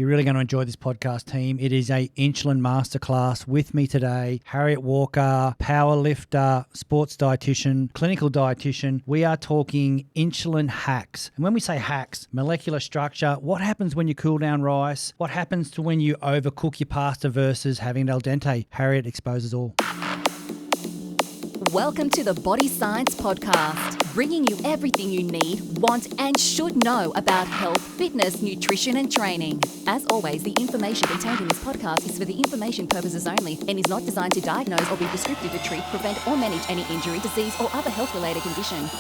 You're really going to enjoy this podcast, team. It is a Insulin Masterclass. With me today, Harriet Walker, power lifter, sports dietitian, clinical dietitian. We are talking insulin hacks. And when we say hacks, molecular structure, what happens when you cool down rice? What happens to when you overcook your pasta versus having it al dente? Harriet exposes all. Welcome to the Body Science Podcast, bringing you everything you need, want, and should know about health, fitness, nutrition, and training. As always, the information contained in this podcast is for the information purposes only and is not designed to diagnose or be prescriptive to treat, prevent, or manage any injury, disease, or other health-related condition.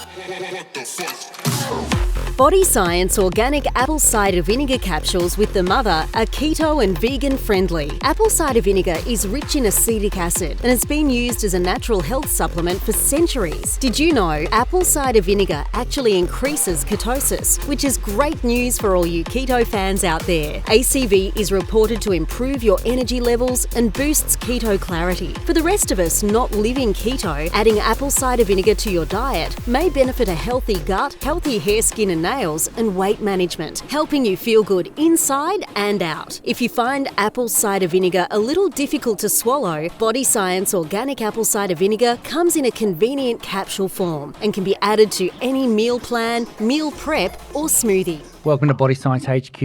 Body Science organic apple cider vinegar capsules with the mother are keto and vegan friendly. Apple cider vinegar is rich in acetic acid and has been used as a natural health supplement for centuries. Did you know apple cider vinegar actually increases ketosis, which is great news for all you keto fans out there. ACV is reported to improve your energy levels and boosts keto clarity. For the rest of us not living keto, adding apple cider vinegar to your diet may benefit a healthy gut, healthy hair, skin and nails, and weight management, helping you feel good inside and out. If you find apple cider vinegar a little difficult to swallow, Body Science organic apple cider vinegar comes in a convenient capsule form and can be added to any meal plan, meal prep, or smoothie. Welcome to Body Science HQ.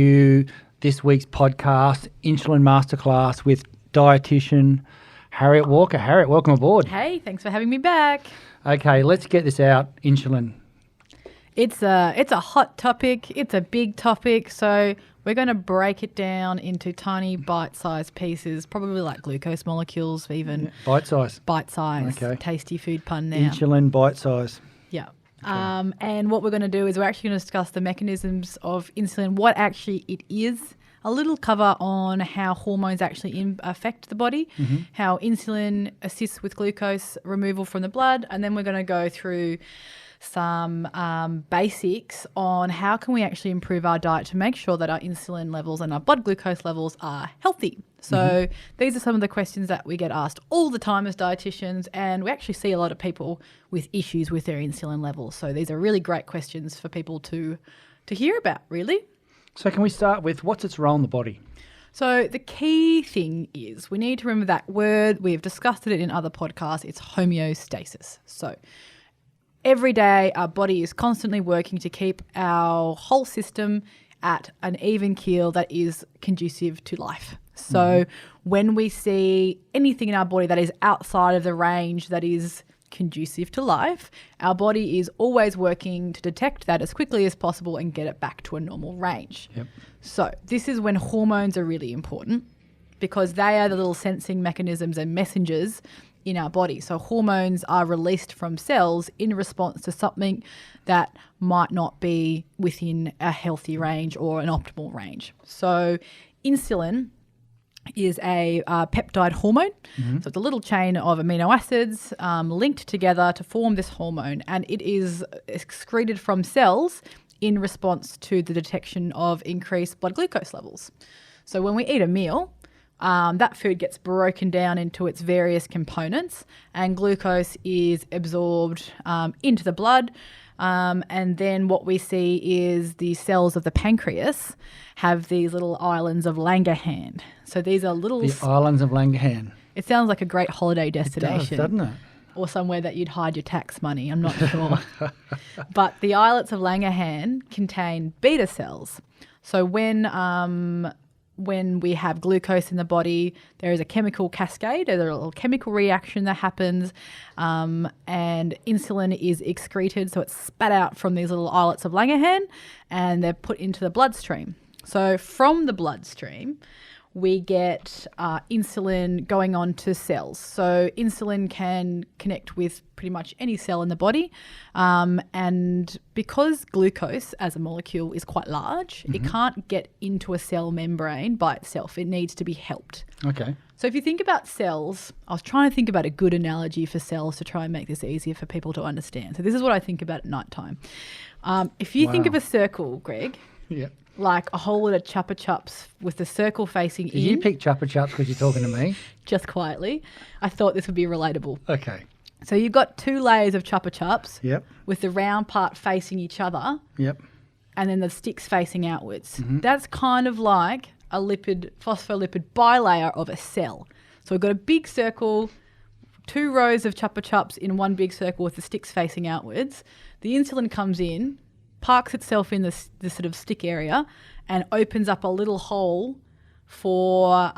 This week's podcast, Insulin Masterclass with dietitian Harriet Walker. Harriet, welcome aboard. Hey, thanks for having me back. Okay, let's get this out. Insulin. It's a hot topic. It's a big topic. So we're going to break it down into tiny bite-sized pieces, probably like glucose molecules, even Bite-size. bite-sized. Okay. Tasty food pun now. Insulin bite-size. Yeah. And what we're going to do is we're actually going to discuss the mechanisms of insulin, what actually it is, a little cover on how hormones actually affect the body, how insulin assists with glucose removal from the blood, and then we're going to go through some basics on how can we actually improve our diet to make sure that our insulin levels and our blood glucose levels are healthy. So these are some of the questions that we get asked all the time as dietitians, and we actually see a lot of people with issues with their insulin levels. So these are really great questions for people to hear about, really. So can we start with what's its role in the body? So the key thing is we need to remember that word. We've discussed it in other podcasts. It's homeostasis. So every day, our body is constantly working to keep our whole system at an even keel that is conducive to life. So when we see anything in our body that is outside of the range that is conducive to life, our body is always working to detect that as quickly as possible and get it back to a normal range. Yep. So this is when hormones are really important because they are the little sensing mechanisms and messengers in our body. So hormones are released from cells in response to something that might not be within a healthy range or an optimal range. So insulin is a peptide hormone. So it's a little chain of amino acids linked together to form this hormone, and it is excreted from cells in response to the detection of increased blood glucose levels. So when we eat a meal, that food gets broken down into its various components, and glucose is absorbed into the blood. And then what we see is the cells of the pancreas have these little islands of Langerhans. So these are little... The islands of Langerhans. It sounds like a great holiday destination. It does, doesn't it? Or somewhere that you'd hide your tax money. I'm not sure. But the islets of Langerhans contain beta cells. So when we have glucose in the body, there is a chemical cascade, there's a little chemical reaction that happens, and insulin is excreted, so it's spat out from these little islets of Langerhans, and they're put into the bloodstream. So from the bloodstream, we get insulin going on to cells. So insulin can connect with pretty much any cell in the body. And because glucose as a molecule is quite large, it can't get into a cell membrane by itself. It needs to be helped. Okay. So if you think about cells, I was trying to think about a good analogy for cells to try and make this easier for people to understand. So this is what I think about at nighttime. If you think of a circle, Greg, like a whole lot of Chupa Chups with the circle facing in. Did you pick Chupa Chups because you're talking to me? Just quietly. I thought this would be relatable. Okay. So you've got two layers of Chupa Chups. Yep. With the round part facing each other. Yep. And then the sticks facing outwards. That's kind of like a phospholipid bilayer of a cell. So we've got a big circle, 2 rows of Chupa Chups in one big circle with the sticks facing outwards. The insulin comes in, parks itself in this sort of stick area, and opens up a little hole for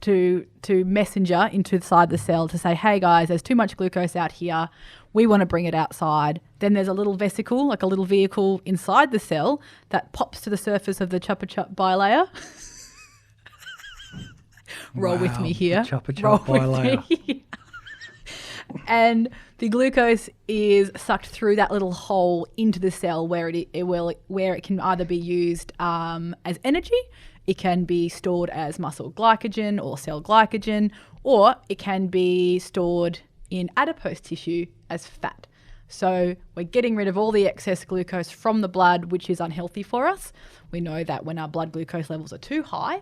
to messenger inside the cell to say, hey guys, there's too much glucose out here. We want to bring it outside. Then there's a little vesicle, like a little vehicle inside the cell that pops to the surface of the Chupa Chup bilayer. Roll with me here. Chupa Chup bilayer. And the glucose is sucked through that little hole into the cell where it can either be used as energy, it can be stored as muscle glycogen or cell glycogen, or it can be stored in adipose tissue as fat. So we're getting rid of all the excess glucose from the blood, which is unhealthy for us. We know that when our blood glucose levels are too high,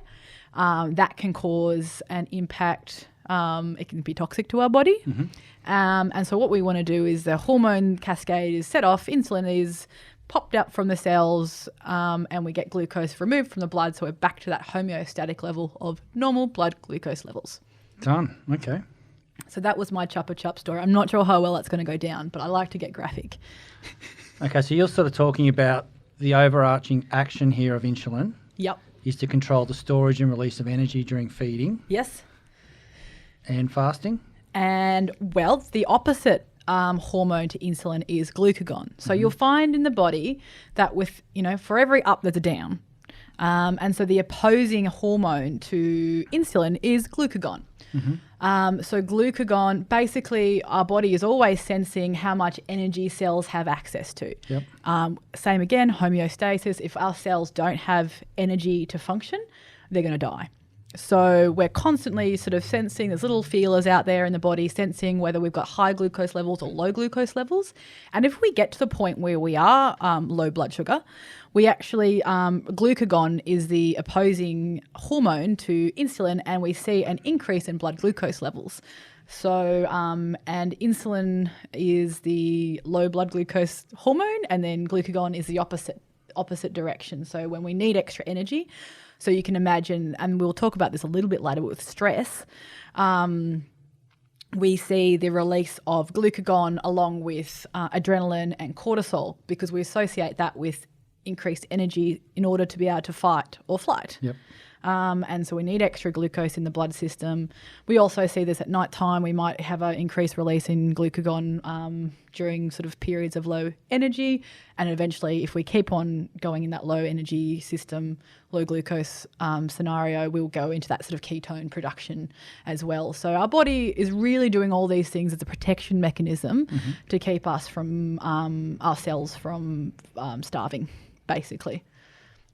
that can cause an impact. It can be toxic to our body. Mm-hmm. And so what we want to do is the hormone cascade is set off, insulin is popped up from the cells, and we get glucose removed from the blood. So we're back to that homeostatic level of normal blood glucose levels. Done. Okay. So that was my Chupa Chup story. I'm not sure how well that's going to go down, but I like to get graphic. Okay, so you're sort of talking about the overarching action here of insulin. Yep. Is to control the storage and release of energy during feeding. Yes. And fasting. And, well, the opposite hormone to insulin is glucagon. So you'll find in the body that for every up, there's a down. And so the opposing hormone to insulin is glucagon. Mm-hmm. So glucagon, basically our body is always sensing how much energy cells have access to. Yep. Same again, homeostasis. If our cells don't have energy to function, they're going to die. So we're constantly sort of sensing, there's little feelers out there in the body sensing whether we've got high glucose levels or low glucose levels. And if we get to the point where we are low blood sugar, we actually, glucagon is the opposing hormone to insulin, and we see an increase in blood glucose levels. So, and insulin is the low blood glucose hormone, and then glucagon is the opposite direction. So when we need extra energy, so you can imagine, and we'll talk about this a little bit later with stress, we see the release of glucagon along with adrenaline and cortisol, because we associate that with increased energy in order to be able to fight or flight. Yep. And so we need extra glucose in the blood system. We also see this at night time. We might have an increased release in glucagon during sort of periods of low energy. And eventually, if we keep on going in that low energy system, low glucose scenario, we'll go into that sort of ketone production as well. So our body is really doing all these things as a protection mechanism to keep us from our cells from starving, basically.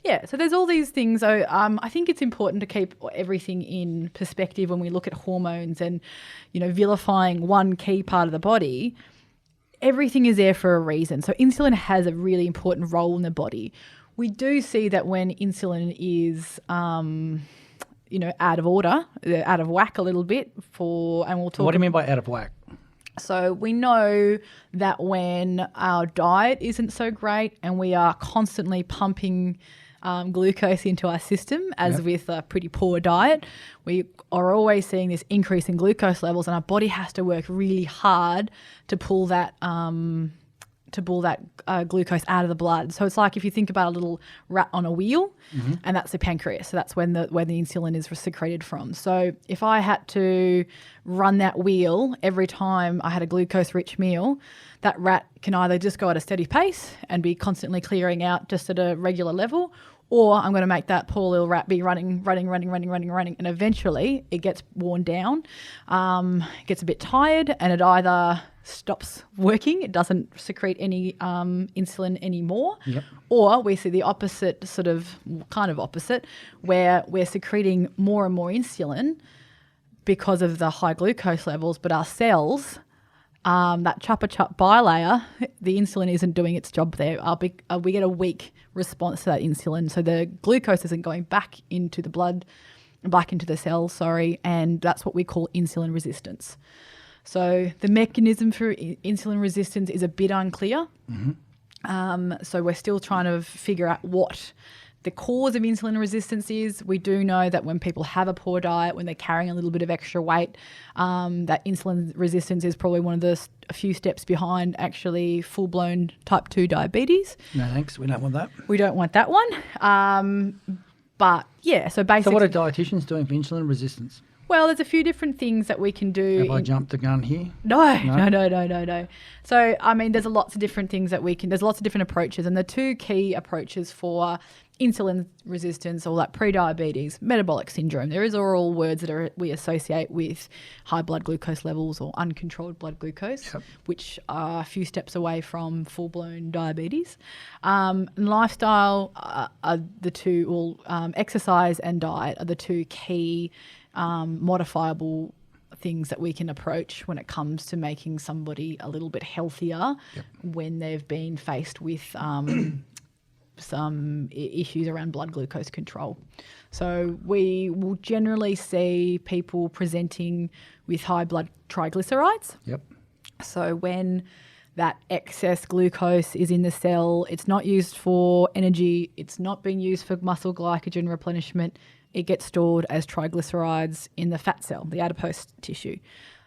Yeah, so there's all these things. So I think it's important to keep everything in perspective when we look at hormones and, vilifying one key part of the body. Everything is there for a reason. So insulin has a really important role in the body. We do see that when insulin is, out of order, out of whack a little bit and we'll talk. What do you mean by out of whack? So we know that when our diet isn't so great and we are constantly pumping glucose into our system, as with a pretty poor diet, we are always seeing this increase in glucose levels, and our body has to work really hard to pull that glucose out of the blood. So it's like if you think about a little rat on a wheel, and that's the pancreas. So that's where the insulin is secreted from. So if I had to run that wheel every time I had a glucose-rich meal, that rat can either just go at a steady pace and be constantly clearing out just at a regular level, or I'm going to make that poor little rat be running, and eventually it gets worn down, gets a bit tired, and it either stops working, it doesn't secrete any insulin anymore, or we see the opposite, kind of opposite, where we're secreting more and more insulin because of the high glucose levels, but our cells, that Chupa Chup bilayer, the insulin isn't doing its job there. We get a weak response to that insulin. So the glucose isn't going back into the blood, back into the cells, and that's what we call insulin resistance. So the mechanism for insulin resistance is a bit unclear. So we're still trying to figure out what the cause of insulin resistance is. We do know that when people have a poor diet, when they're carrying a little bit of extra weight, that insulin resistance is probably one of a few steps behind actually full-blown type 2 diabetes. No, thanks. We don't want that. We don't want that one. But yeah, so basically. So what are dietitians doing for insulin resistance? Well, there's a few different things that we can do. Have I jumped the gun here? No. So, I mean, there's lots of different things that there's lots of different approaches. And the two key approaches for insulin resistance or that pre-diabetes, metabolic syndrome, are all words that we associate with high blood glucose levels or uncontrolled blood glucose, which are a few steps away from full-blown diabetes. Lifestyle are the two, exercise and diet are the two key modifiable things that we can approach when it comes to making somebody a little bit healthier when they've been faced with some issues around blood glucose control. So we will generally see people presenting with high blood triglycerides. So when that excess glucose is in the cell, it's not used for energy, it's not being used for muscle glycogen replenishment, it gets stored as triglycerides in the fat cell, the adipose tissue.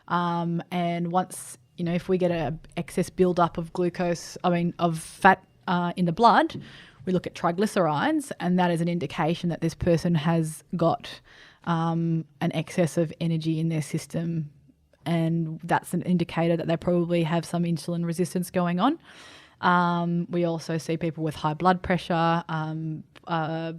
And once, if we get an excess buildup of of fat in the blood, we look at triglycerides, and that is an indication that this person has got an excess of energy in their system, and that's an indicator that they probably have some insulin resistance going on. We also see people with high blood pressure,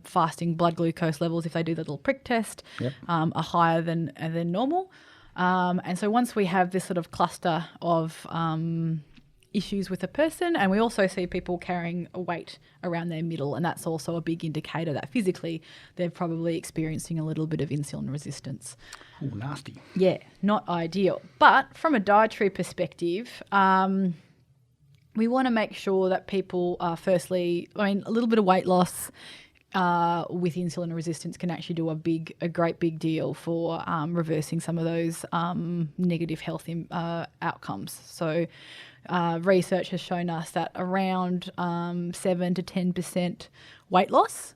fasting blood glucose levels, if they do the little prick test, are higher than normal. And so once we have this sort of cluster of issues with a person, and we also see people carrying a weight around their middle, and that's also a big indicator that physically they're probably experiencing a little bit of insulin resistance. Oh, nasty. Yeah, not ideal. But from a dietary perspective, we want to make sure that people are a little bit of weight loss with insulin resistance can actually do a great big deal for reversing some of those negative health outcomes. So research has shown us that around 7 to 10% weight loss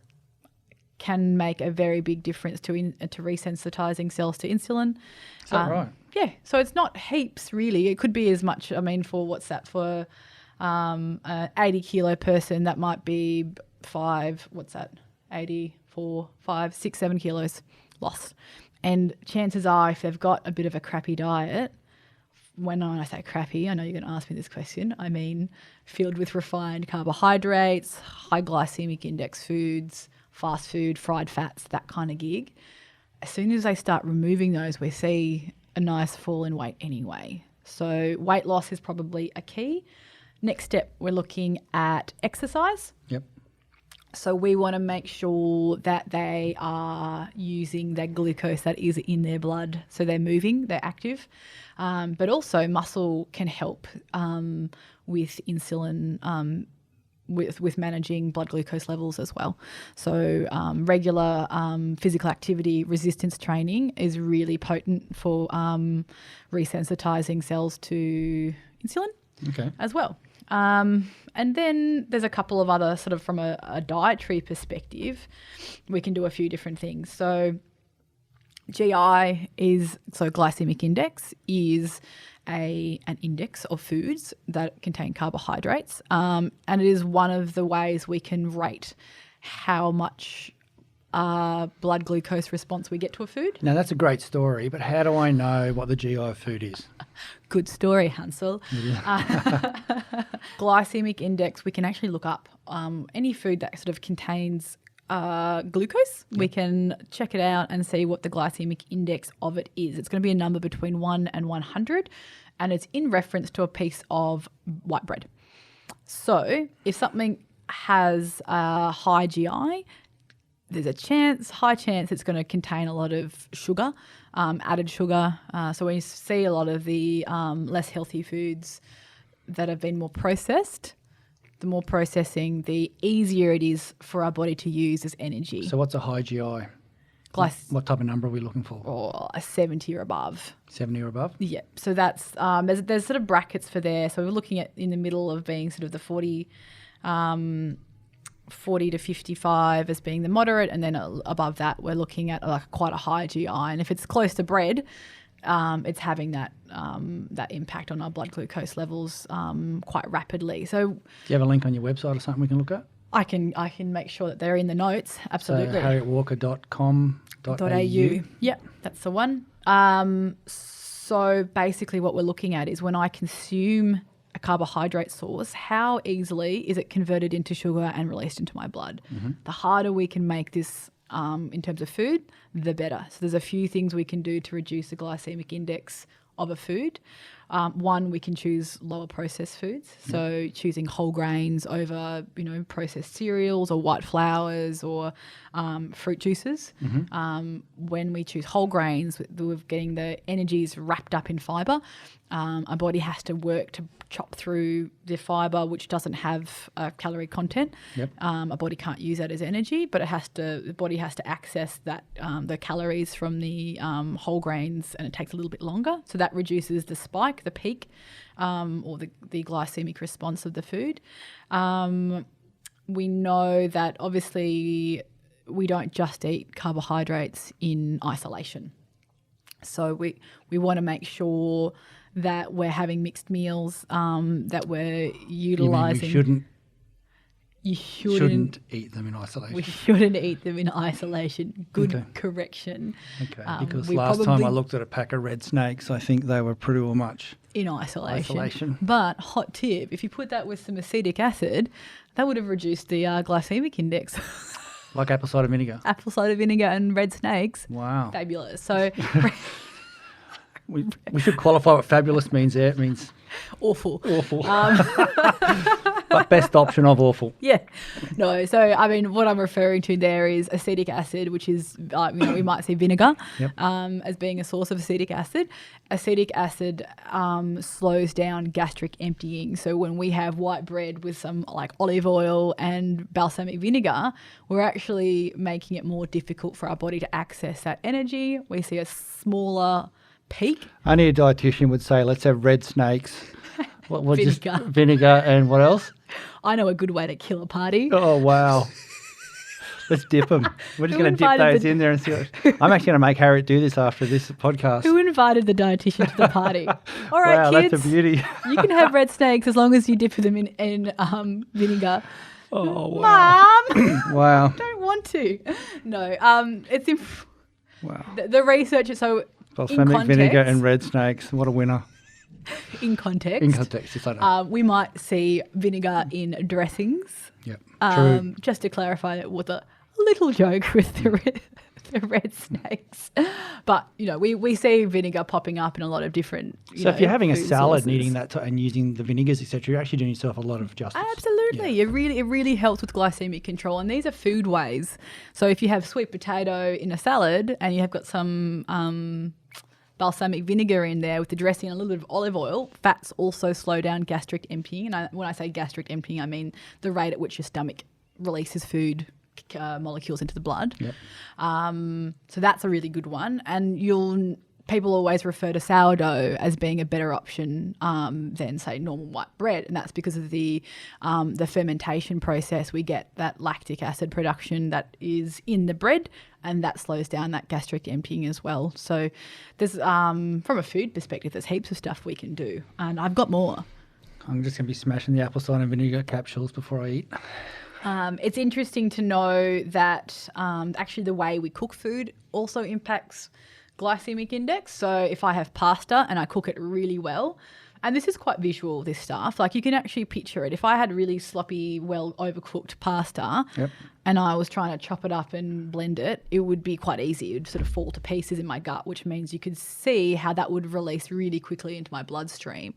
can make a very big difference to resensitizing cells to insulin. Is that right? Yeah. So it's not heaps really. It could be as much, for an 80 kilo person, that might be 7 kilos lost. And chances are, if they've got a bit of a crappy diet, when I say crappy, I know you're going to ask me this question, I mean filled with refined carbohydrates, high glycemic index foods, fast food, fried fats, that kind of gig. As soon as they start removing those, we see a nice fall in weight anyway. So weight loss is probably a key. Next step, we're looking at exercise. So we want to make sure that they are using their glucose that is in their blood. So they're moving, they're active. But also muscle can help with insulin, with managing blood glucose levels as well. So regular physical activity resistance training is really potent for resensitizing cells to insulin as well. And then there's a couple of other sort of from a dietary perspective, we can do a few different things. So glycemic index is an index of foods that contain carbohydrates. And it is one of the ways we can rate how much blood glucose response we get to a food. Now, that's a great story, but how do I know what the GI of food is? Good story, Hansel. Glycemic index, we can actually look up any food that sort of contains glucose. We can check it out and see what the glycemic index of it is. It's going to be a number between 1 and 100, and it's in reference to a piece of white bread. So if something has a high GI, there's a high chance it's going to contain a lot of sugar, added sugar. So we see a lot of the less healthy foods that have been more processed. The more processing, the easier it is for our body to use as energy. So what's a high GI? What type of number are we looking for? Or a 70 or above. 70 or above? Yeah. So that's there's sort of brackets for there. So we're looking at in the middle of being sort of the 40 40 to 55 as being the moderate, and then above that we're looking at like quite a high GI. And if it's close to bread, it's having that impact on our blood glucose levels quite rapidly. So, do you have a link on your website or something we can look at? I can make sure that they're in the notes. Absolutely. So harrietwalker.com.au. Yep, that's the one. So basically what we're looking at is when I consume a carbohydrate source, how easily is it converted into sugar and released into my blood? The harder we can make this in terms of food, the better. So there's a few things we can do to reduce the glycemic index of a food. One, we can choose lower processed foods. So choosing whole grains over, processed cereals or white flours or fruit juices. When we choose whole grains, we're getting the energies wrapped up in fibre. Our body has to work to chop through the fibre, which doesn't have a calorie content. Our body can't use that as energy, but the body has to access that the calories from the whole grains, and it takes a little bit longer. So that reduces the spike, the peak, or the glycemic response of the food. We know that obviously we don't just eat carbohydrates in isolation. So we want to make sure that we're having mixed meals, that we're utilising. You shouldn't eat them in isolation. We shouldn't eat them in isolation. Good correction. Okay, because last time I looked at a pack of red snakes, I think they were pretty much in isolation. But hot tip, if you put that with some acetic acid, that would have reduced the glycemic index. Like apple cider vinegar. Apple cider vinegar and red snakes. Wow. Fabulous. So we should qualify what fabulous means there. It means awful. But best option of awful. Yeah. No, so I mean what I'm referring to there is acetic acid, which is we might see vinegar as being a source of acetic acid. Acetic acid slows down gastric emptying. So when we have white bread with some like olive oil and balsamic vinegar, we're actually making it more difficult for our body to access that energy. We see a smaller peak. Only a dietitian would say, let's have red snakes. What Vinegar. Vinegar and what else? I know a good way to kill a party. Oh, wow. Let's dip them. We're just going to dip those in there and see what... I'm actually going to make Harriet do this after this podcast. Who invited the dietitian to the party? All right, wow, kids. That's a beauty. You can have red snakes as long as you dip them in vinegar. Oh, wow. Mom! Wow. Don't want to. No, it's... Wow. The research is so... Balsamic vinegar and red snakes. What a winner. In context. Yes, I know. We might see vinegar in dressings. Yep. True. Just to clarify that with a little joke with the red snakes. But, we see vinegar popping up in a lot of different So if you're having a salad sources. and eating that and using the vinegars, etc., you're actually doing yourself a lot of justice. Absolutely. Yeah. It really helps with glycemic control. And these are food ways. So if you have sweet potato in a salad and you have got some balsamic vinegar in there with the dressing and a little bit of olive oil, fats also slow down gastric emptying. And when I say gastric emptying, I mean the rate at which your stomach releases food molecules into the blood. Yep. So that's a really good one. And people always refer to sourdough as being a better option than, say, normal white bread, and that's because of the fermentation process. We get that lactic acid production that is in the bread, and that slows down that gastric emptying as well. So there's, from a food perspective, there's heaps of stuff we can do, and I've got more. I'm just going to be smashing the apple cider vinegar capsules before I eat. It's interesting to know that actually the way we cook food also impacts glycemic index. So if I have pasta and I cook it really well, and this is quite visual, this stuff, like you can actually picture it. If I had really sloppy, well overcooked pasta and I was trying to chop it up and blend it, it would be quite easy. It would sort of fall to pieces in my gut, which means you could see how that would release really quickly into my bloodstream.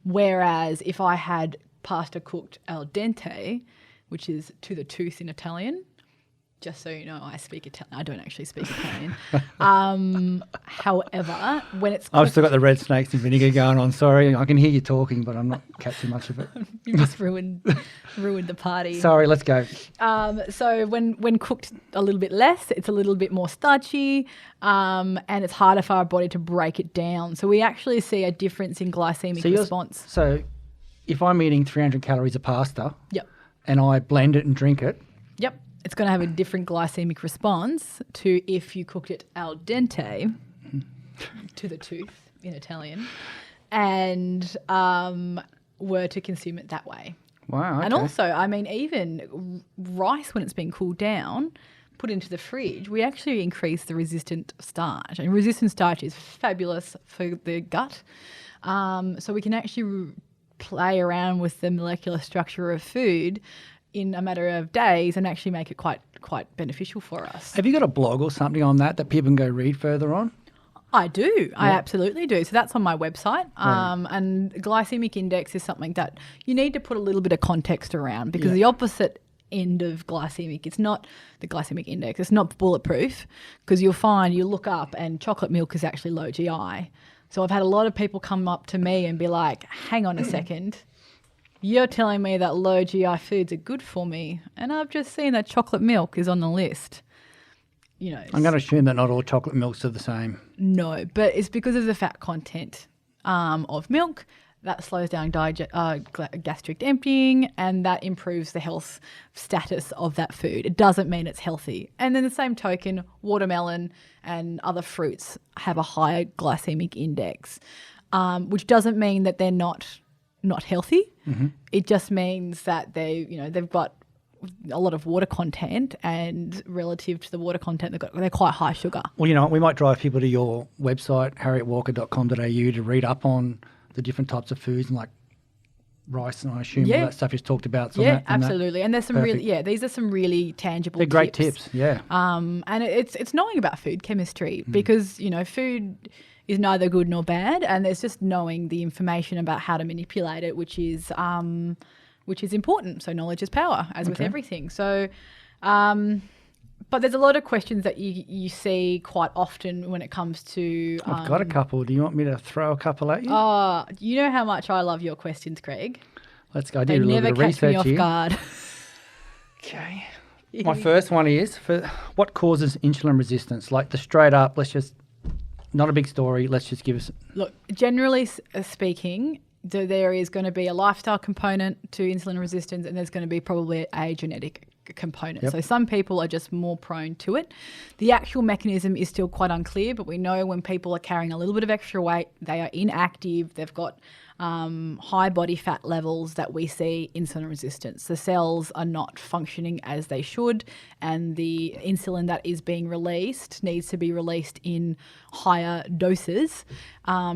Whereas if I had pasta cooked al dente, which is to the tooth in Italian, just so you know, I speak Italian. I don't actually speak Italian. However, when it's cooked, I've still got the red snakes and vinegar going on. Sorry, I can hear you talking, but I'm not catching much of it. you just ruined the party. Sorry, let's go. So when cooked a little bit less, it's a little bit more starchy, and it's harder for our body to break it down. So we actually see a difference in glycemic response. So if I'm eating 300 calories of pasta, and I blend it and drink it. Yep. It's going to have a different glycemic response to if you cooked it al dente, to the tooth in Italian, and were to consume it that way. Wow. Okay. And also, I mean, even rice, when it's been cooled down, put into the fridge, we actually increase the resistant starch. And resistant starch is fabulous for the gut. So we can actually play around with the molecular structure of food in a matter of days and actually make it quite beneficial for us. Have you got a blog or something on that people can go read further on? I do. I absolutely do. So that's on my website. And glycemic index is something that you need to put a little bit of context around, because the opposite end of glycemic, it's not the glycemic index, it's not bulletproof, because you'll find you look up and chocolate milk is actually low GI. So I've had a lot of people come up to me and be like, hang on a second, you're telling me that low GI foods are good for me, and I've just seen that chocolate milk is on the list. You know, I'm going to assume that not all chocolate milks are the same. No, but it's because of the fat content of milk that slows down gastric emptying, and that improves the health status of that food. It doesn't mean it's healthy. And then the same token, watermelon and other fruits have a higher glycemic index, which doesn't mean that they're not healthy. Mm-hmm. It just means that they've got a lot of water content, and relative to the water content, they're quite high sugar. Well, you know, we might drive people to your website, harrietwalker.com.au, to read up on the different types of foods, and like rice, and I assume all that stuff is talked about. Absolutely. And there's some these are some really tangible They're great tips, yeah. And it's knowing about food chemistry, because, you know, food is neither good nor bad, and there's just knowing the information about how to manipulate it, which is important. So knowledge is power, as with everything. So, but there's a lot of questions that you see quite often when it comes to... I've got a couple. Do you want me to throw a couple at you? Oh, you know how much I love your questions, Craig. Let's go. I did a little bit of research here. They never catch me off guard. Okay. My first one is, for what causes insulin resistance? Like the straight up, let's just... Not a big story. Let's just give us... Look, generally speaking... there is going to be a lifestyle component to insulin resistance, and there's going to be probably a genetic component. Yep. So some people are just more prone to it. The actual mechanism is still quite unclear, but we know when people are carrying a little bit of extra weight, they are inactive, they've got high body fat levels, that we see insulin resistance. The cells are not functioning as they should, and the insulin that is being released needs to be released in higher doses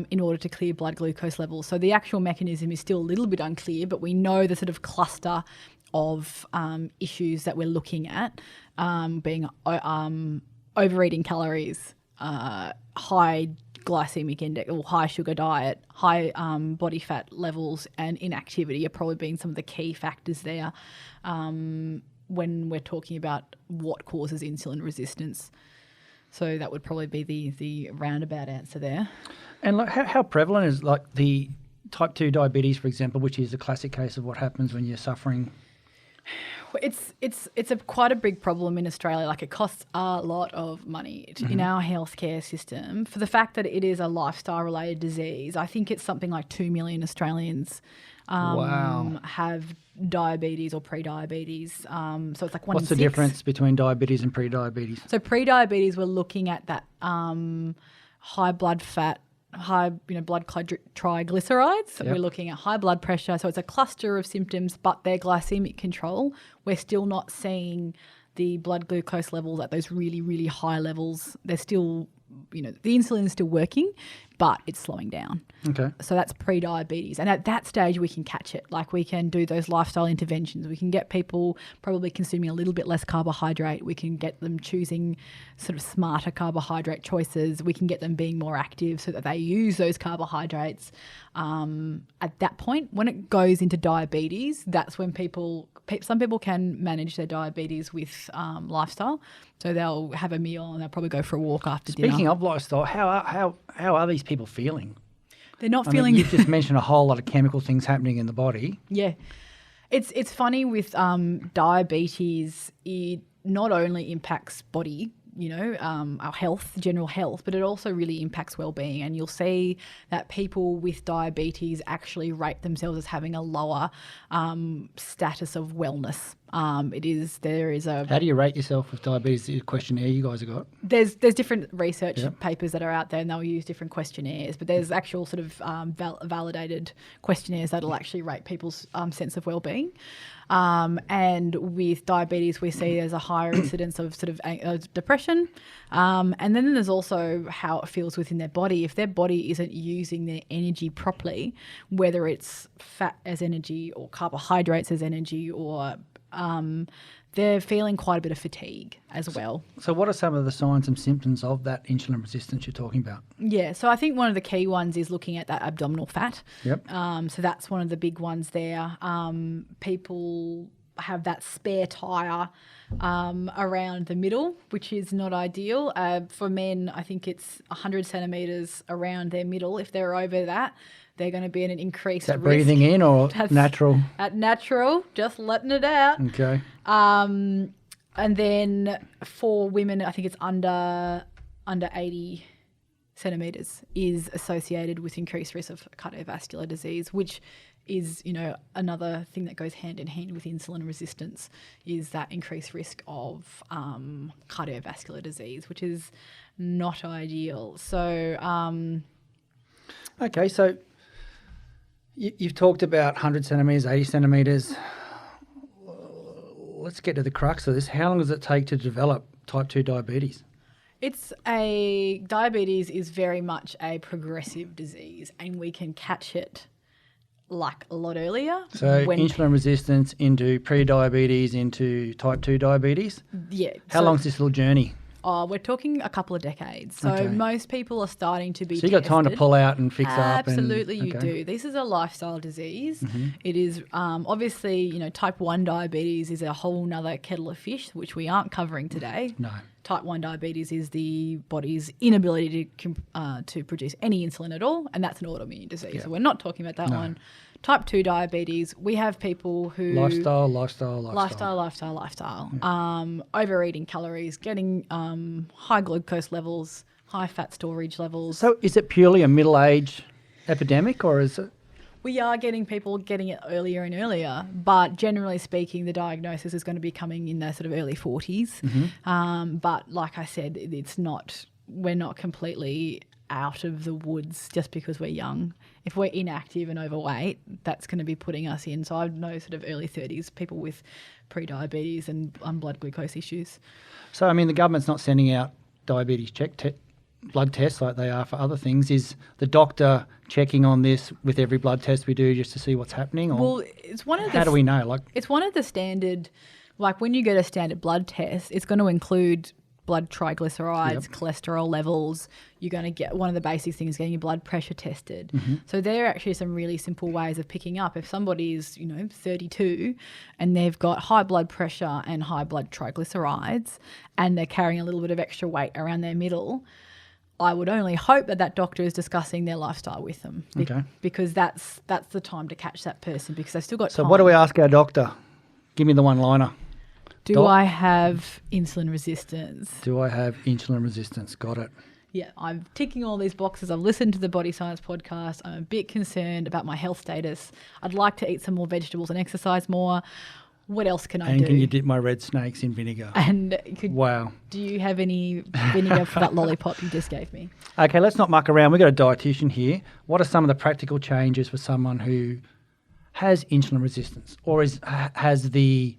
in order to clear blood glucose levels. So the actual mechanism is still a little bit unclear, but we know the sort of cluster of issues that we're looking at, being overeating calories, high glycemic index or high sugar diet, high body fat levels, and inactivity are probably being some of the key factors there when we're talking about what causes insulin resistance. So that would probably be the roundabout answer there. And like, how prevalent is like the type 2 diabetes, for example, which is a classic case of what happens when you're suffering? It's quite a big problem in Australia. Like, it costs a lot of money in our healthcare system for the fact that it is a lifestyle-related disease. I think it's something like 2 million Australians have diabetes or pre-diabetes. So it's like 1 in 6. What's the difference between diabetes and pre-diabetes? So pre-diabetes, we're looking at that high blood fat, high blood triglycerides. We're looking at high blood pressure. So it's a cluster of symptoms, but their glycemic control, we're still not seeing the blood glucose levels at those really, really high levels. They're still, the insulin is still working, but it's slowing down. Okay. So that's pre-diabetes. And at that stage, we can catch it. Like, we can do those lifestyle interventions. We can get people probably consuming a little bit less carbohydrate. We can get them choosing sort of smarter carbohydrate choices. We can get them being more active so that they use those carbohydrates. At that point, when it goes into diabetes, that's when some people can manage their diabetes with lifestyle. So they'll have a meal and they'll probably go for a walk after dinner. Speaking of lifestyle, how are these people feeling? They're not feeling... You've just mentioned a whole lot of chemical things happening in the body. Yeah. It's funny with diabetes, it not only impacts body our health, general health, but it also really impacts well-being. And you'll see that people with diabetes actually rate themselves as having a lower status of wellness. There is a. How do you rate yourself with diabetes? The questionnaire you guys have got. There's different research papers that are out there, and they'll use different questionnaires. But there's actual sort of validated questionnaires that'll actually rate people's sense of well-being. And with diabetes, we see there's a higher incidence of sort of depression. And then there's also how it feels within their body. If their body isn't using their energy properly, whether it's fat as energy or carbohydrates as energy, or they're feeling quite a bit of fatigue as well. So what are some of the signs and symptoms of that insulin resistance you're talking about? Yeah, so I think one of the key ones is looking at that abdominal fat. Yep. So that's one of the big ones there. People have that spare tyre around the middle, which is not ideal. For men, I think it's 100 centimetres around their middle. If they're over that, they're going to be at an increased Is that risk. breathing in or natural? At natural, just letting it out. Okay. And then for women, I think it's under 80 centimetres is associated with increased risk of cardiovascular disease, which is, another thing that goes hand in hand with insulin resistance, is that increased risk of cardiovascular disease, which is not ideal. So, Okay, so you've talked about 100 centimetres, 80 centimetres. Let's get to the crux of this. How long does it take to develop type 2 diabetes? Diabetes is very much a progressive disease, and we can catch it like a lot earlier. So insulin resistance into pre-diabetes into type 2 diabetes? Yeah. How long's this little journey? Oh, we're talking a couple of decades. So Okay. most people are starting to be So you got time to tested. pull out and fix up? Absolutely, you okay. do. This is a lifestyle disease. It is obviously, type 1 diabetes is a whole nother kettle of fish, which we aren't covering today. No. Type 1 diabetes is the body's inability to produce any insulin at all, and that's an autoimmune disease. Yeah. So we're not talking about that one. Type 2 diabetes, we have people who... Lifestyle. overeating calories, getting high glucose levels, high fat storage levels. So is it purely a middle-age epidemic, or is it... We are getting people getting it earlier and earlier, but generally speaking, the diagnosis is going to be coming in their sort of early 40s. But like I said, we're not completely out of the woods just because we're young. If we're inactive and overweight, that's going to be putting us in. So I know sort of early 30s, people with pre-diabetes and blood glucose issues. So, I mean, the government's not sending out diabetes blood tests like they are for other things. Is the doctor checking on this with every blood test we do just to see what's happening? Or Well, it's one of the... how do we know? It's one of the standard... Like when you get a standard blood test, it's going to include blood triglycerides, cholesterol levels. You're going to get one of the basic things, getting your blood pressure tested. So there are actually some really simple ways of picking up. If somebody is, 32 and they've got high blood pressure and high blood triglycerides and they're carrying a little bit of extra weight around their middle, I would only hope that doctor is discussing their lifestyle with them. Because that's the time to catch that person, because they've still got time. So what do we ask our doctor? Give me the one-liner. Do I have insulin resistance? Do I have insulin resistance? Got it. Yeah, I'm ticking all these boxes. I've listened to the Body Science podcast. I'm a bit concerned about my health status. I'd like to eat some more vegetables and exercise more. What else can I do? And can you dip my red snakes in vinegar? And Wow. Do you have any vinegar for that lollipop you just gave me? Okay, let's not muck around. We've got a dietitian here. What are some of the practical changes for someone who has insulin resistance or has the...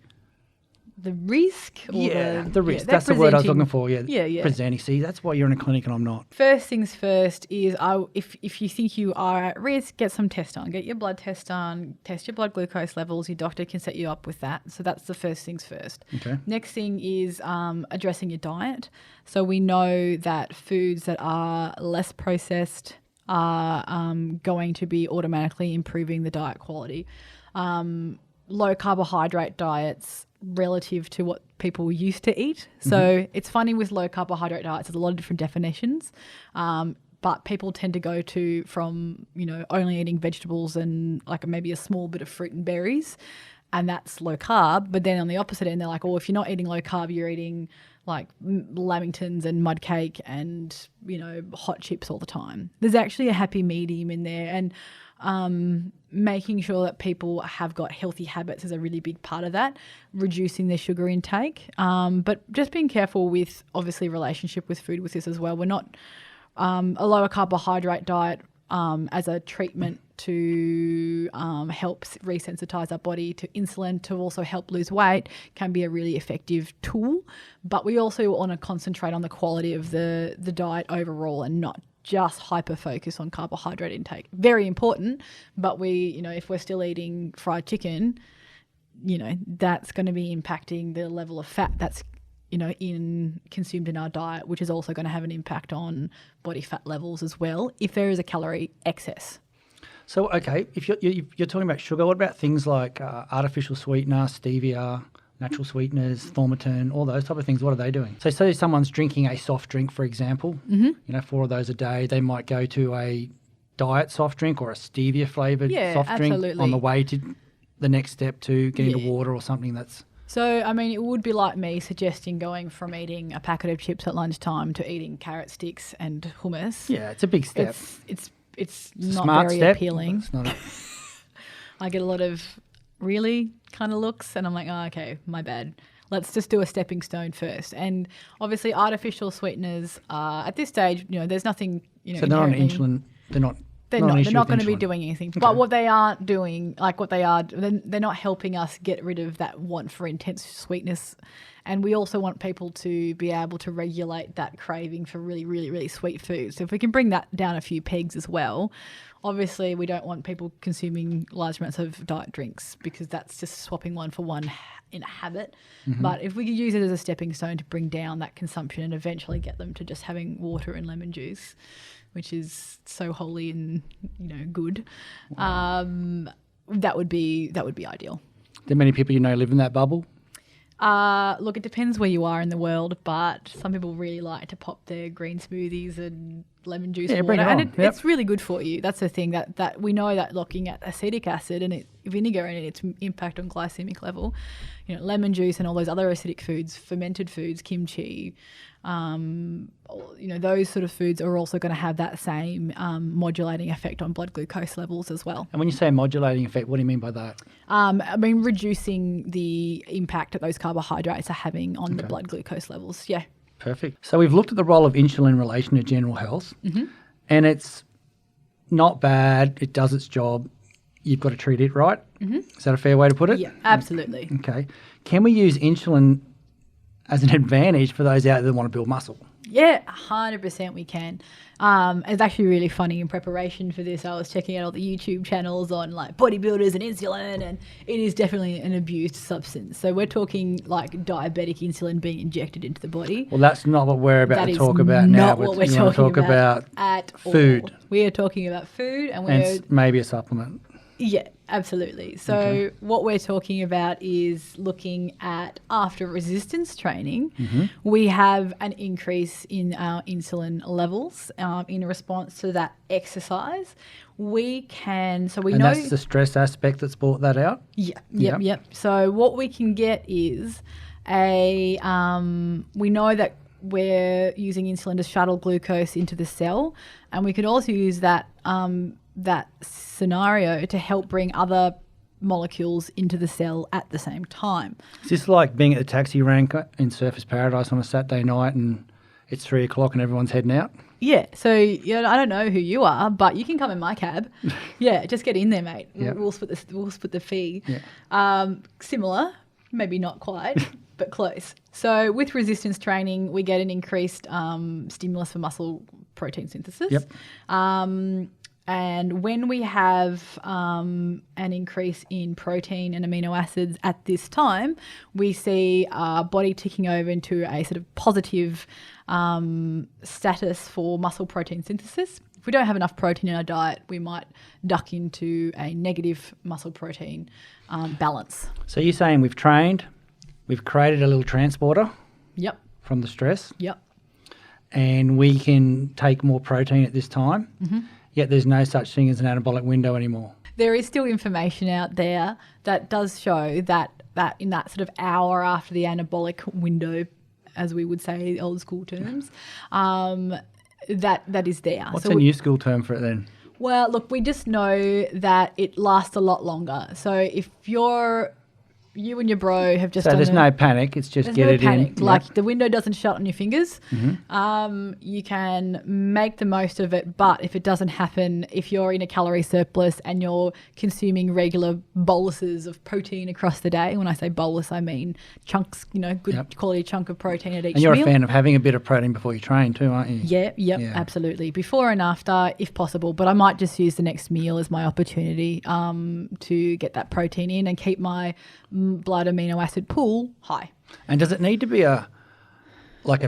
The risk? Or the risk. That's the word I was looking for. Yeah. Presenting. See, that's why you're in a clinic and I'm not. First things first is if you think you are at risk, get some tests done. Get your blood test done, test your blood glucose levels. Your doctor can set you up with that. So that's the first things first. Okay. Next thing is addressing your diet. So we know that foods that are less processed are going to be automatically improving the diet quality. Low carbohydrate diets relative to what people used to eat. So it's funny with low carbohydrate diets, there's a lot of different definitions, but people tend to go from only eating vegetables and like maybe a small bit of fruit and berries, and that's low carb. But then on the opposite end, they're like, oh, if you're not eating low carb, you're eating like lamingtons and mud cake and, hot chips all the time. There's actually a happy medium in there, and making sure that people have got healthy habits is a really big part of that, reducing their sugar intake. But just being careful with, obviously, relationship with food with this as well. We're not a lower carbohydrate diet as a treatment to help resensitize our body to insulin, to also help lose weight, can be a really effective tool. But we also want to concentrate on the quality of the diet overall and not just hyper-focus on carbohydrate intake. Very important, but if we're still eating fried chicken, that's going to be impacting the level of fat that's consumed in our diet, which is also going to have an impact on body fat levels as well if there is a calorie excess. So, okay, if you're talking about sugar, what about things like artificial sweetener, stevia, natural sweeteners, thaumaturn, all those type of things? What are they doing? So say someone's drinking a soft drink, for example, 4 of those a day, they might go to a diet soft drink or a stevia-flavoured soft drink on the way to the next step to getting into water or something that's... So, I mean, it would be like me suggesting going from eating a packet of chips at lunchtime to eating carrot sticks and hummus. Yeah, it's a big step. It's not smart very step, appealing. It's not I get a lot of really kind of looks, and I'm like, oh, okay, my bad. Let's just do a stepping stone first. And obviously, artificial sweeteners at this stage, there's nothing. So they're on insulin. They're not. They're not going to be doing anything. Okay. But what they are doing, they're not helping us get rid of that want for intense sweetness. And we also want people to be able to regulate that craving for really, really, really sweet foods. So if we can bring that down a few pegs as well, obviously we don't want people consuming large amounts of diet drinks because that's just swapping one for one in a habit. Mm-hmm. But if we could use it as a stepping stone to bring down that consumption and eventually get them to just having water and lemon juice, which is so holy and good, that would be ideal. Do many people live in that bubble? Look, it depends where you are in the world, but some people really like to pop their green smoothies and lemon juice and water, and it's really good for you. That's the thing that we know, that looking at acetic acid and vinegar and its impact on glycemic level, lemon juice and all those other acidic foods, fermented foods, kimchi, those sort of foods are also going to have that same modulating effect on blood glucose levels as well. And when you say modulating effect, what do you mean by that? Reducing the impact that those carbohydrates are having on the blood glucose levels. Yeah. Perfect. So we've looked at the role of insulin in relation to general health, and it's not bad. It does its job. You've got to treat it right. Mm-hmm. Is that a fair way to put it? Yeah, absolutely. Okay. Can we use insulin as an advantage for those out there that want to build muscle? Yeah, 100% we can. It's actually really funny in preparation for this. I was checking out all the YouTube channels on like bodybuilders and insulin, and it is definitely an abused substance. So we're talking like diabetic insulin being injected into the body. Well, that's not what we're about to talk about now. Not what we're talking about at food. All. We are talking about food, and maybe a supplement. Yeah, absolutely. So what we're talking about is looking at after resistance training, we have an increase in our insulin levels in response to that exercise. We know that's the stress aspect that's brought that out? Yep. So what we can get is we know that we're using insulin to shuttle glucose into the cell, and we could also use that scenario to help bring other molecules into the cell at the same time. Is this like being at the taxi rank in Surfers Paradise on a Saturday night and it's 3:00 and everyone's heading out? Yeah. So I don't know who you are, but you can come in my cab. Yeah, just get in there, mate. Yep. We'll split the fee. Yeah. Similar, maybe not quite, but close. So with resistance training, we get an increased stimulus for muscle protein synthesis. Yep. And when we have an increase in protein and amino acids at this time, we see our body ticking over into a sort of positive status for muscle protein synthesis. If we don't have enough protein in our diet, we might duck into a negative muscle protein balance. So you're saying we've trained, we've created a little transporter. Yep. From the stress. Yep. And we can take more protein at this time. Mm-hmm. Yet there's no such thing as an anabolic window anymore. there is still information out there that does show that in that sort of hour after the anabolic window, as we would say, old school terms, that is there. What's a new school term for it then? Well, look, we just know that it lasts a lot longer. So if you and your bro have just So done there's no panic. It's just get it in. Like the window doesn't shut on your fingers. You can make the most of it. But if it doesn't happen, if you're in a calorie surplus and you're consuming regular boluses of protein across the day, when I say bolus, I mean chunks, good quality chunk of protein at each meal. And you're a fan of having a bit of protein before you train too, aren't you? Yeah, absolutely. Before and after, if possible. But I might just use the next meal as my opportunity to get that protein in and keep my blood amino acid pool high. And does it need to be a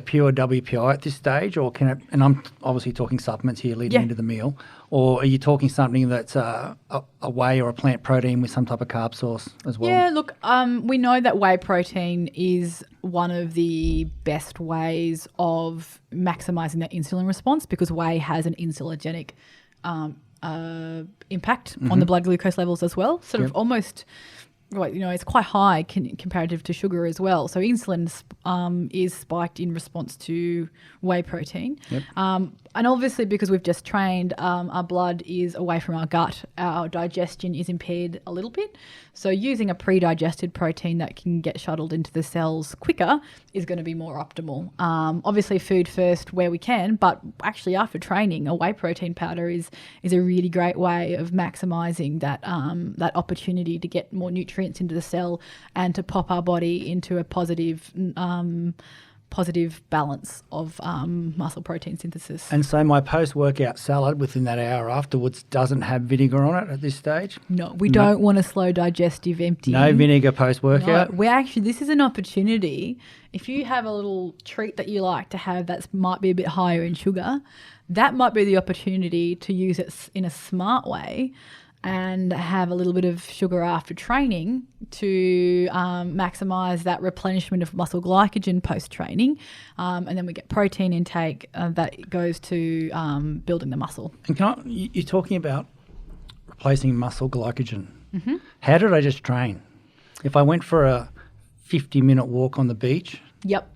pure WPI at this stage, or can it? And I'm obviously talking supplements here leading into the meal, or are you talking something that's a whey or a plant protein with some type of carb source as well? Yeah, look, we know that whey protein is one of the best ways of maximising that insulin response because whey has an insulinogenic impact on the blood glucose levels as well. Sort of almost. Right, it's quite high comparative to sugar as well. So insulin is spiked in response to whey protein. And obviously because we've just trained, our blood is away from our gut. Our digestion is impaired a little bit. So using a pre-digested protein that can get shuttled into the cells quicker is going to be more optimal. Obviously food first where we can, but actually after training, a whey protein powder is a really great way of maximising that opportunity to get more nutrients into the cell and to pop our body into a positive balance of muscle protein synthesis. And so my post-workout salad within that hour afterwards doesn't have vinegar on it at this stage? No, we don't want a slow digestive emptying. No vinegar post-workout? No, this is an opportunity. If you have a little treat that you like to have that might be a bit higher in sugar, that might be the opportunity to use it in a smart way and have a little bit of sugar after training to maximise that replenishment of muscle glycogen post-training. And then we get protein intake that goes to building the muscle. And you're talking about replacing muscle glycogen. How did I just train? If I went for a 50-minute walk on the beach? Yep.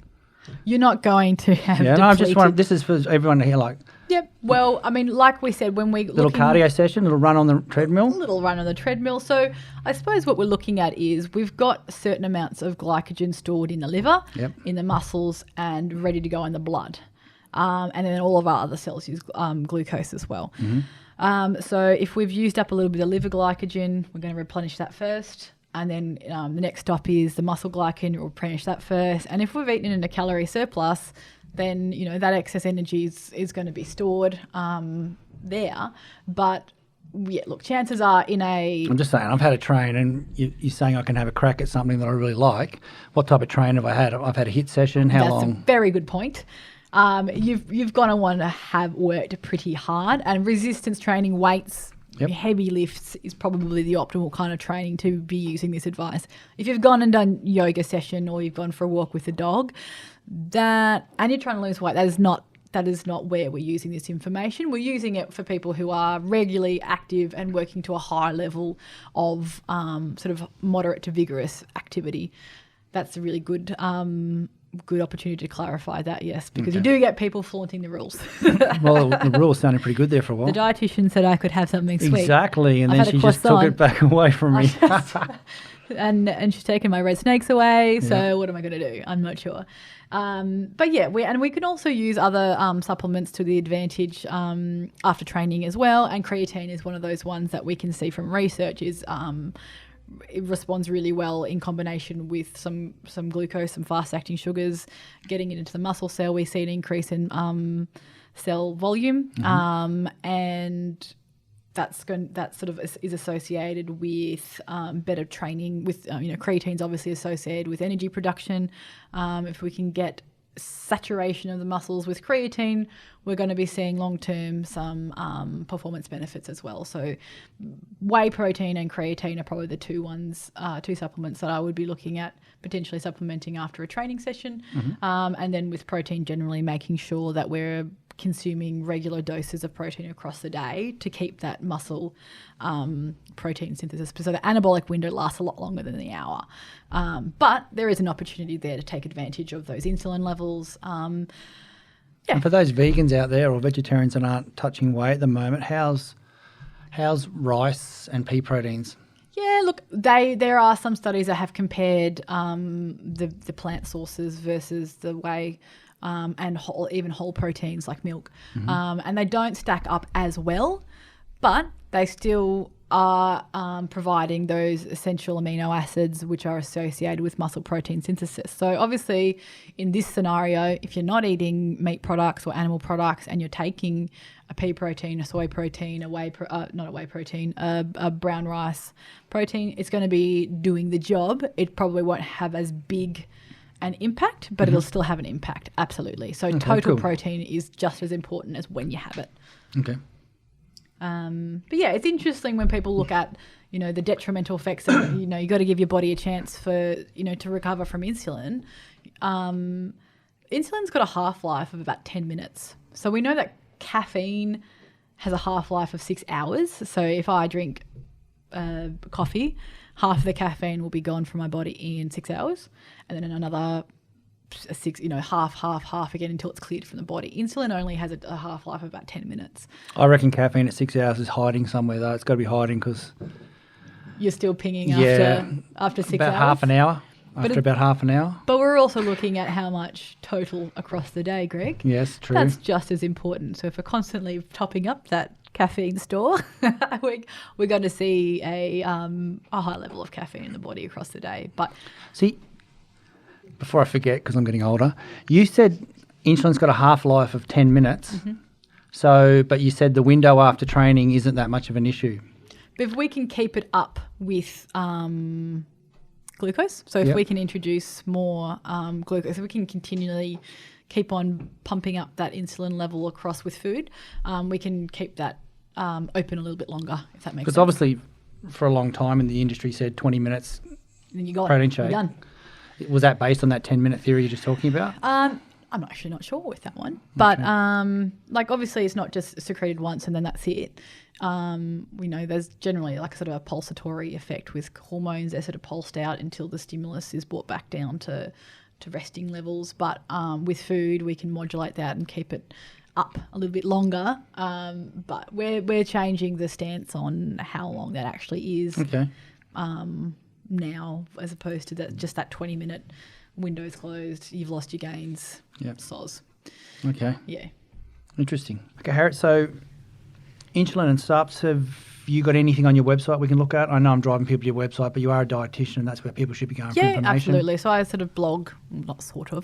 You're not going to have depleted. No, I'm just wondering, this is for everyone to hear, Yep. Well, I mean, like we said, when we little cardio session, little run on the treadmill. Little run on the treadmill. So I suppose what we're looking at is we've got certain amounts of glycogen stored in the liver, in the muscles, and ready to go in the blood. And then all of our other cells use glucose as well. So if we've used up a little bit of liver glycogen, we're going to replenish that first. And then the next stop is the muscle glycogen. We'll replenish that first. And if we've eaten in a calorie surplus, then that excess energy is going to be stored there. But look, chances are I'm just saying, I've had a train, and you're saying I can have a crack at something that I really like. What type of train have I had? I've had a HIIT session. How long? That's a very good point. You've going to want to have worked pretty hard, and resistance training, weights, heavy lifts is probably the optimal kind of training to be using this advice. If you've gone and done yoga session or you've gone for a walk with a dog, and you're trying to lose weight, that is not where we're using this information. We're using it for people who are regularly active and working to a high level of sort of moderate to vigorous activity. That's a really good opportunity to clarify that, yes, because you do get people flaunting the rules. Well, the rules sounded pretty good there for a while. The dietitian said I could have something sweet. Exactly, and then she just took it back away from me. And she's taken my red snakes away, so what am I going to do? I'm not sure. But yeah, we can also use other supplements to the advantage after training as well, and creatine is one of those ones that we can see from research is it responds really well in combination with some glucose, some fast-acting sugars. Getting it into the muscle cell, we see an increase in cell volume, and that sort of is associated with better training. With creatine's obviously associated with energy production. If we can get saturation of the muscles with creatine, we're going to be seeing long-term some performance benefits as well. So whey protein and creatine are probably the two supplements that I would be looking at potentially supplementing after a training session. And then with protein, generally making sure that we're consuming regular doses of protein across the day to keep that muscle protein synthesis. So the anabolic window lasts a lot longer than the hour. But there is an opportunity there to take advantage of those insulin levels. And for those vegans out there or vegetarians that aren't touching weight at the moment, how's rice and pea proteins? Yeah, look, there are some studies that have compared the plant sources versus the whey and even whole proteins like milk. And they don't stack up as well, but they still are providing those essential amino acids which are associated with muscle protein synthesis. So obviously in this scenario, if you're not eating meat products or animal products and you're taking a pea protein, a soy protein, a brown rice protein, it's going to be doing the job. It probably won't have as big an impact, but it'll still have an impact, absolutely. So total protein is just as important as when you have it. Okay. But yeah, it's interesting when people look at, the detrimental effects of, you got to give your body a chance for, to recover from insulin. Insulin's got a half-life of about 10 minutes. So we know that caffeine has a half-life of 6 hours. So if I drink coffee, half of the caffeine will be gone from my body in 6 hours. And then another 6, half again until it's cleared from the body. Insulin only has a half-life of about 10 minutes. I reckon caffeine at 6 hours is hiding somewhere, though. It's got to be hiding because... You're still pinging after 6 hours? About half an hour. About half an hour. But we're also looking at how much total across the day, Greg. Yes, true. That's just as important. So if we're constantly topping up that caffeine store, we're going to see a high level of caffeine in the body across the day. But see, before I forget, because I'm getting older, you said insulin's got a half-life of 10 minutes. So, but you said the window after training isn't that much of an issue. But if we can keep it up with glucose, so if we can introduce more glucose, if we can continually keep on pumping up that insulin level across with food, we can keep that open a little bit longer, if that makes sense. Because obviously for a long time in the industry said 20 minutes and you got protein it, shake. you're done. Was that based on that 10-minute theory you're just talking about? I'm actually not sure with that one. But obviously it's not just secreted once and then that's it. We know there's generally like sort of a pulsatory effect with hormones. They're sort of pulsed out until the stimulus is brought back down to resting levels. But with food, we can modulate that and keep it up a little bit longer. But we're changing the stance on how long that actually is now, as opposed to just that 20-minute window's closed, you've lost your gains. Yep. Soz. Okay. Yeah. Interesting. Okay, Harriet, so insulin and subs, have you got anything on your website we can look at? I know I'm driving people to your website, but you are a dietitian and that's where people should be going for information. Yeah, absolutely. So I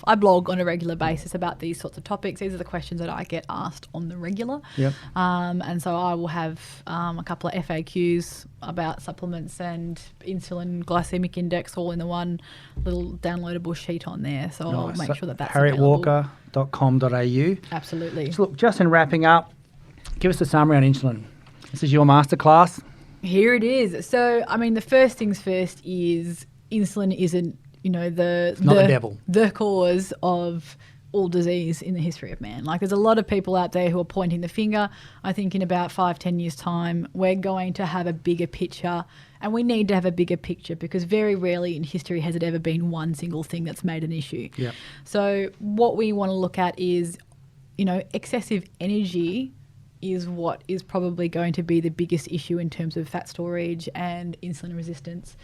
I blog on a regular basis about these sorts of topics. These are the questions that I get asked on the regular. Yep. And so I will have a couple of FAQs about supplements and insulin glycemic index all in the one little downloadable sheet on there. So I'll make sure that's harrietwalker.com.au. Absolutely. So look, just in wrapping up, give us a summary on insulin. This is your masterclass. Here it is. So, I mean, the first things first is insulin isn't, the devil. The cause of all disease in the history of man. Like, there's a lot of people out there who are pointing the finger. I think in about 5-10 years' time, we're going to have a bigger picture, and we need to have a bigger picture because very rarely in history has it ever been one single thing that's made an issue. Yep. So what we want to look at is, excessive energy is what is probably going to be the biggest issue in terms of fat storage and insulin resistance.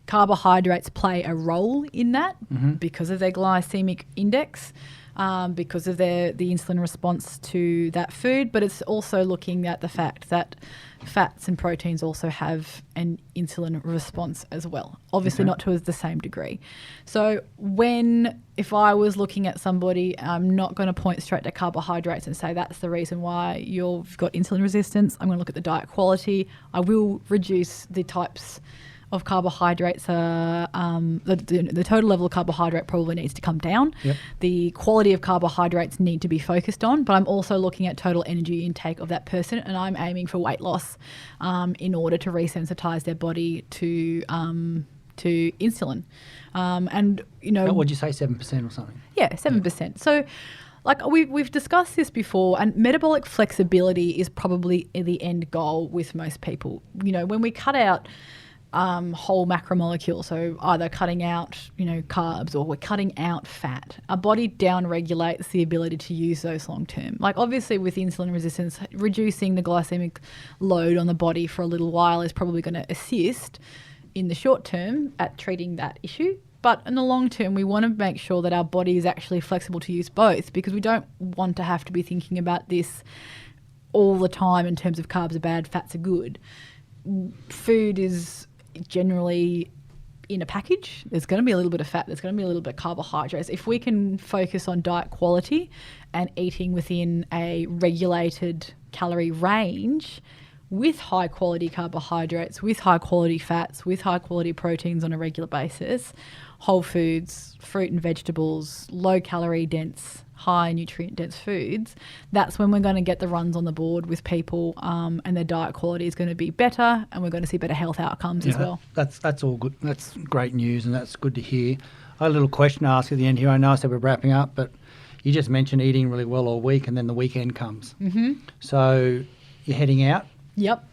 Carbohydrates play a role in that because of their glycemic index, because of the insulin response to that food, but it's also looking at the fact that fats and proteins also have an insulin response as well. Obviously not to the same degree. So if I was looking at somebody, I'm not going to point straight to carbohydrates and say that's the reason why you've got insulin resistance. I'm going to look at the diet quality. I will reduce the types of carbohydrates. The total level of carbohydrate probably needs to come down. Yep. The quality of carbohydrates need to be focused on, but I'm also looking at total energy intake of that person, and I'm aiming for weight loss in order to resensitize their body to insulin. And what would you say, 7% or something? Yeah, 7%. So like we've discussed this before, and metabolic flexibility is probably the end goal with most people. You know, when we cut out whole macromolecules, so either cutting out, carbs, or we're cutting out fat, our body down-regulates the ability to use those long-term. Like obviously with insulin resistance, reducing the glycemic load on the body for a little while is probably going to assist in the short term at treating that issue. But in the long term, we want to make sure that our body is actually flexible to use both, because we don't want to have to be thinking about this all the time in terms of carbs are bad, fats are good. Food is generally in a package. There's going to be a little bit of fat, there's going to be a little bit of carbohydrates. If we can focus on diet quality and eating within a regulated calorie range with high quality carbohydrates, with high quality fats, with high quality proteins on a regular basis, whole foods, fruit and vegetables, low calorie dense, high nutrient dense foods, that's when we're going to get the runs on the board with people, and their diet quality is going to be better, and we're going to see better health outcomes as well. That's all good. That's great news, and that's good to hear. I had a little question to ask at the end here. I know I said we're wrapping up, but you just mentioned eating really well all week, and then the weekend comes. Mm-hmm. So you're heading out. Yep.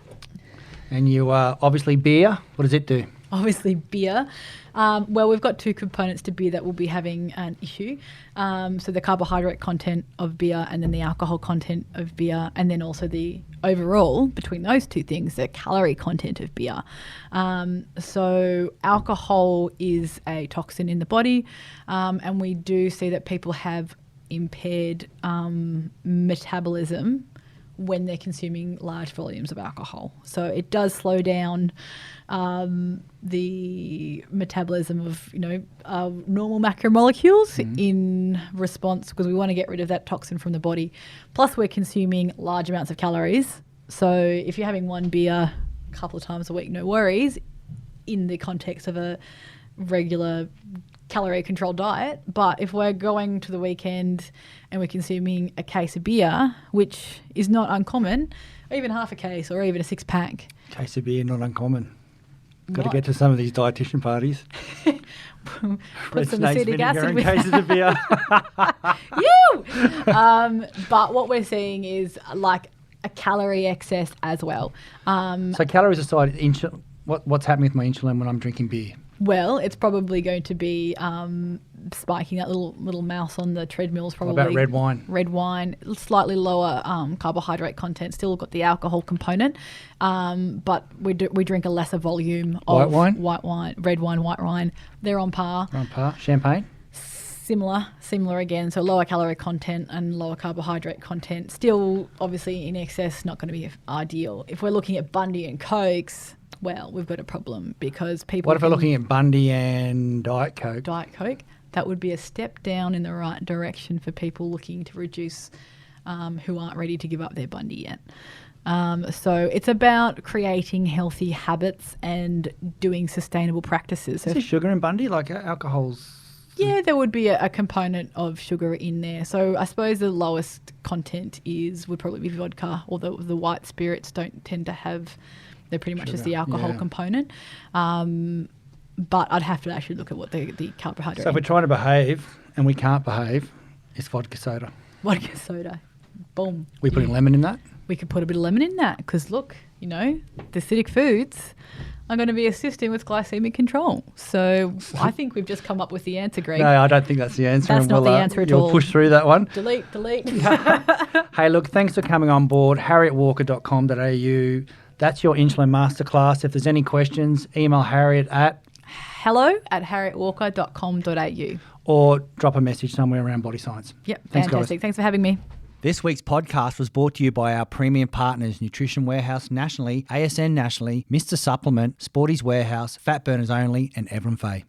And you obviously beer. What does it do? Obviously beer. Well, we've got two components to beer that will be having an issue. So the carbohydrate content of beer, and then the alcohol content of beer, and then also the overall, between those two things, the calorie content of beer. So alcohol is a toxin in the body, and we do see that people have impaired metabolism when they're consuming large volumes of alcohol. So it does slow down the metabolism of, normal macromolecules in response, because we want to get rid of that toxin from the body. Plus we're consuming large amounts of calories. So if you're having one beer a couple of times a week, no worries, in the context of a regular calorie controlled diet. But if we're going to the weekend and we're consuming a case of beer, which is not uncommon, even half a case or even a 6-pack. Case of beer, not uncommon. Got to get to some of these dietitian parties. Put some acetic acid in cases of beer. But what we're seeing is like a calorie excess as well. So calories aside, what's happening with my insulin when I'm drinking beer? Well, it's probably going to be spiking that little mouse on the treadmills. Probably. What about red wine? Red wine, slightly lower carbohydrate content. Still got the alcohol component, but we drink a lesser volume of white wine, red wine, white wine. They're on par. Champagne? Similar again. So lower calorie content and lower carbohydrate content. Still, obviously, in excess, not going to be ideal. If we're looking at Bundy and Cokes, well, we've got a problem, because people... What if we're looking at Bundy and Diet Coke? Diet Coke, that would be a step down in the right direction for people looking to reduce, who aren't ready to give up their Bundy yet. So it's about creating healthy habits and doing sustainable practices. Is there sugar in Bundy, like alcohol's... Yeah, there would be a component of sugar in there. So I suppose the lowest content would probably be vodka, although the white spirits don't tend to have... They're pretty much just the alcohol component. But I'd have to actually look at what the carbohydrate... So if we're trying to behave and we can't behave, it's vodka soda. Vodka soda. Boom. We putting lemon in that? We could put a bit of lemon in that, because look, the acidic foods are going to be assisting with glycemic control. So I think we've just come up with the answer, Greg. No, I don't think that's the answer. That's not the answer at all. You'll push through that one. Delete. Hey, look, thanks for coming on board. harrietwalker.com.au. That's your insulin masterclass. If there's any questions, email Harriet at hello@harrietwalker.com.au. Or drop a message somewhere around Body Science. Yep, thanks, fantastic. Guys. Thanks for having me. This week's podcast was brought to you by our premium partners, Nutrition Warehouse nationally, ASN nationally, Mr. Supplement, Sporty's Warehouse, Fat Burners Only, and Evren Fay.